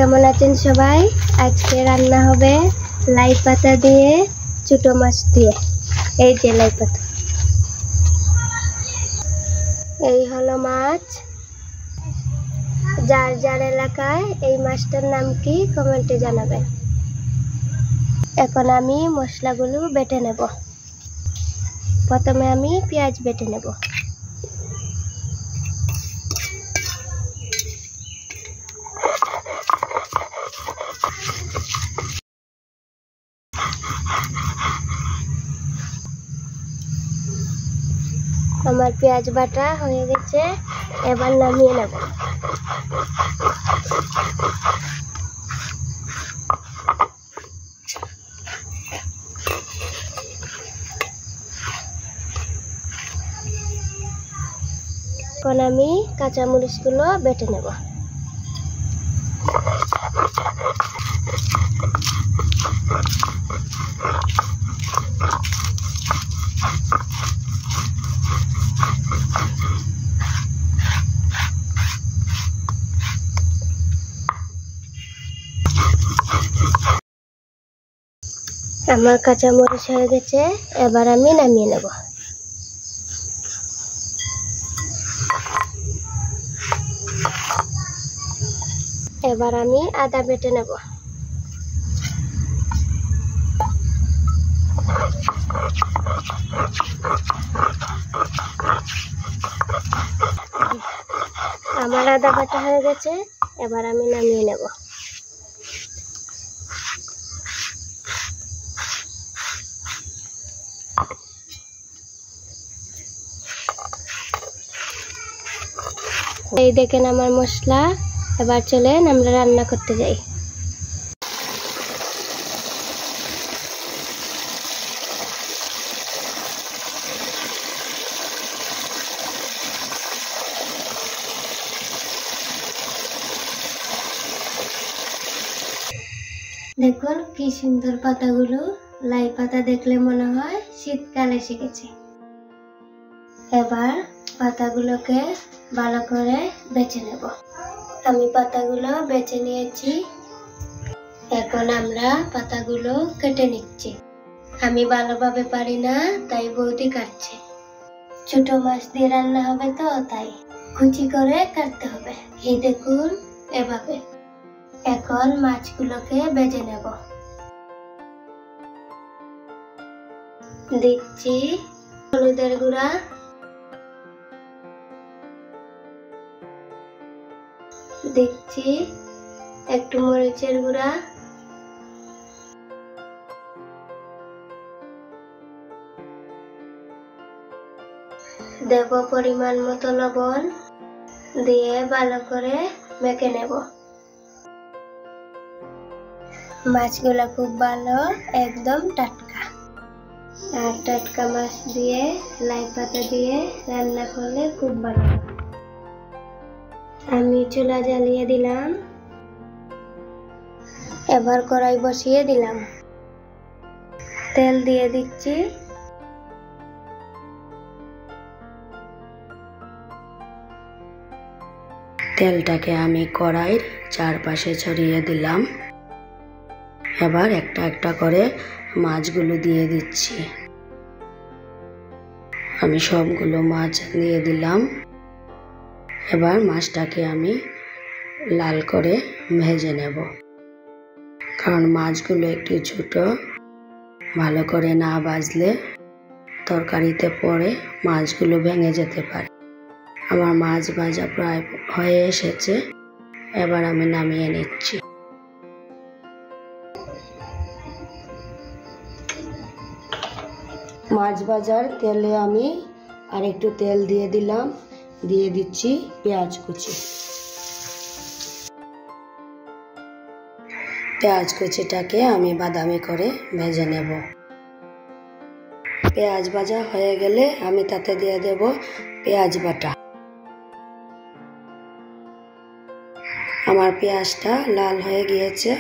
কেমন আছেন সবাই? আজকে রান্না হবে লাই পাতা দিয়ে ছোট মাছ দিয়ে। এই যে লাই পাতা, এই হলো মাছ। যার যার এলাকায় এই মাছটার নাম কি কমেন্টে জানাবেন। এখন আমি মশলাগুলো বেটে নেব। প্রথমে আমি পেঁয়াজ বেটে নেব। আমার পেঁয়াজ বাটা হয়ে গেছে, এবার নামিয়ে নেব। এখন আমি কাঁচামরিচগুলো বেটে নেব। আমার কাঁচামরিচ হয়ে গেছে, এবার আমি নামিয়ে নেব। এবার আমি আদা বেটে নেব। আমার আদা বাটা হয়ে গেছে, এবার আমি নামিয়ে নেব। এই দেখেন আমার মশলা। এবার চলেন আমরা রান্না করতে যাই। দেখুন কি সুন্দর পাতাগুলো। লাই পাতা দেখলে মনে হয় শীতকালে এসে গেছে। এবার পাতাগুলোকে ভালো করে বেছে নেব। আমি পাতাগুলো বেছে নিয়েছি, এখন আমরা পাতাগুলো কেটে নিচ্ছি। আমি ভালোভাবে পারি না, তাই বৌদি কাটছে। ছোট মাছ দিয়ে রান্না হবে তো, তাই কুচি করে কাটতে হবে। এই দেখুন এভাবে। এখন মাছগুলোকে ভেজে নেব। দিচ্ছি হলুদের গুঁড়া, দিচ্ছি একটু মরিচের গুঁড়া, দেব পরিমাণ মতো লবণ, দিয়ে ভালো করে মেখে নেব। মাছগুলো খুব ভালো, একদম টাটকা। আর টাটকা মাছ দিয়ে লাই পাতা দিয়ে রান্না করলে খুব ভালো। আমি চুলা জ্বালিয়ে দিলাম, এবার কড়াই বসিয়ে দিলাম। তেল দিয়ে দিচ্ছি। তেলটাকে আমি কড়াইয়ের চারপাশে ছড়িয়ে দিলাম। এবার একটা একটা করে মাছগুলো দিয়ে দিচ্ছি। আমি সবগুলো মাছ দিয়ে দিলাম। এবার মাছটাকে আমি লাল করে ভেজে নেব, কারণ মাছগুলো একটু ছোট। ভালো করে না ভাজলে তরকারিতে পড়ে মাছগুলো ভেঙে যেতে পারে। আমার মাছ ভাজা প্রায় হয়ে এসেছে, এবার আমি নামিয়ে নিচ্ছি। মাছ ভাজার তেলে আমি আর একটু তেল দিয়ে দিলাম, দিয়ে দিচ্ছি পেঁয়াজ কুচি। পেঁয়াজ কুচিটাকে আমি বাদামি করে ভেজে নেব। পেঁয়াজ ভাজা হয়ে গেলে আমি তাতে দিয়ে দেব পেঁয়াজ বাটা। আমার পেঁয়াজটা লাল হয়ে গিয়েছে,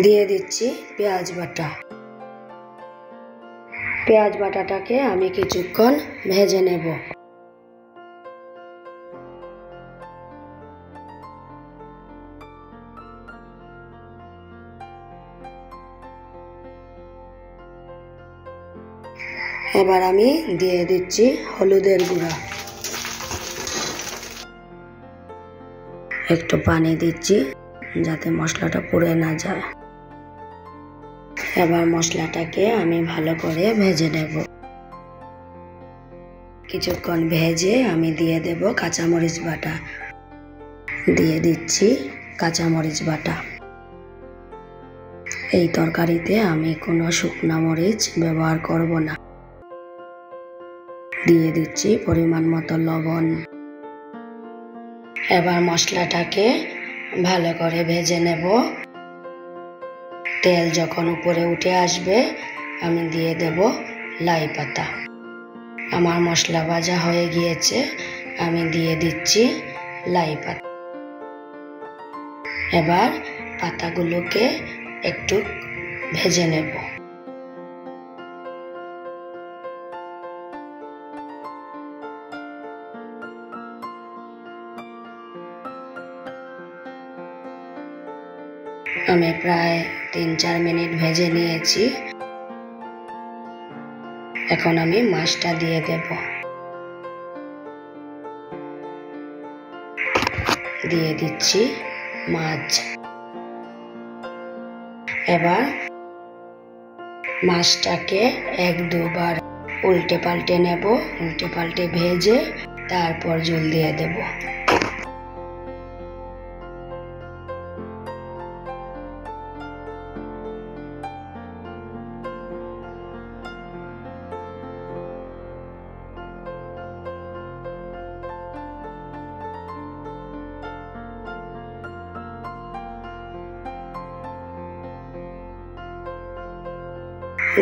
দিয়ে দিচ্ছি পেঁয়াজ বাটা। পেঁয়াজ বাটাটাকে আমি কিছুক্ষণ ভেজে নেব। এবার আমি দিয়ে দিচ্ছি হলুদের গুঁড়া, একটু পানি দিচ্ছি যাতে মশলাটা পুড়ে না যায়। এবার মশলাটাকে আমি ভালো করে ভেজে নেব। কিছুক্ষণ ভেজে আমি দিয়ে দেব কাঁচামরিচ বাটা, দিয়ে দিচ্ছি কাঁচামরিচ বাটা। এই তরকারিতে আমি কোনো শুকনা মরিচ ব্যবহার করব না। দিয়ে দিচ্ছি পরিমাণ মতো লবণ। এবার মশলাটাকে ভালো করে ভেজে নেব। তেল যখন উপরে উঠে আসবে আমি দিয়ে দেব লাই পাতা। আমার মশলা ভাজা হয়ে গিয়েছে, আমি দিয়ে দিচ্ছি লাই পাতা। এবার পাতাগুলোকে একটু ভেজে নেব। আমি প্রায় 3-4 মিনিট ভেজে নিয়েছি। এখন আমি মাছটা দিয়ে দেব। দিয়ে দিচ্ছি মাছ। এবার মাছটাকে 1-2 বার উল্টে পাল্টে নেব। উল্টে পাল্টে ভেজে তারপর ঝোল দিয়ে দেব।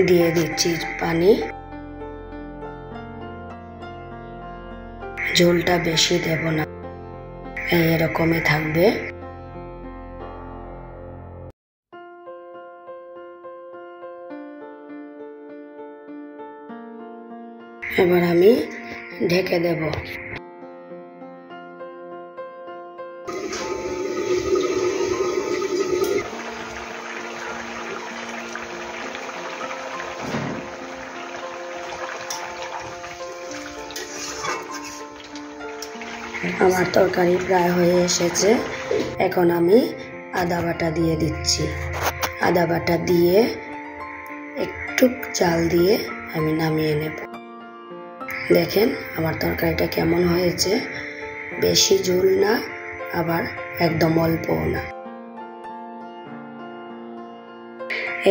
দিয়ে দিচ্ছি পানি। ঝোলটা বেশি দেব না, এরকমই থাকবে। এবার আমি ঢেকে দেব। আমার তরকারি প্রায় হয়ে এসেছে। এখন আমি আদা বাটা দিয়ে দিচ্ছি। আদা বাটা দিয়ে একটু চাল দিয়ে আমি নামিয়ে নেব। দেখেন আমার তরকারিটা কেমন হয়েছে, বেশি ঝোল না আবার একদম অল্পও না।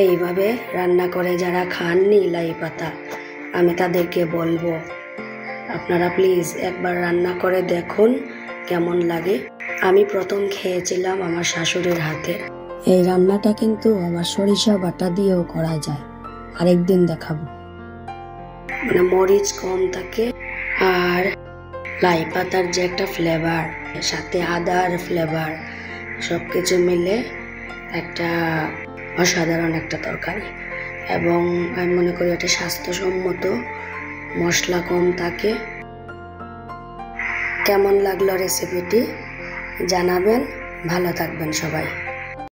এইভাবে রান্না করে যারা খাননি লাই পাতা, আমি তাদেরকে বলবো আপনারা প্লিজ একবার রান্না করে দেখুন কেমন লাগে। আমি প্রথম খেয়েছিলাম আমার শাশুড়ির হাতে। এই রান্নাটা কিন্তু আবার সরিষা বাটা দিয়েও করা যায়, আরেকদিন দেখাবো। মানে মরিচ কম থাকে আর লাই পাতার যে একটা ফ্লেভার, সাথে আদার ফ্লেভার, সব কিছু মিলে একটা অসাধারণ একটা তরকারি। এবং আমি মনে করি এটা স্বাস্থ্যসম্মত, মশলা কম থাকে। কেমন লাগলো রেসিপিটি জানাবেন। ভালো থাকবেন সবাই।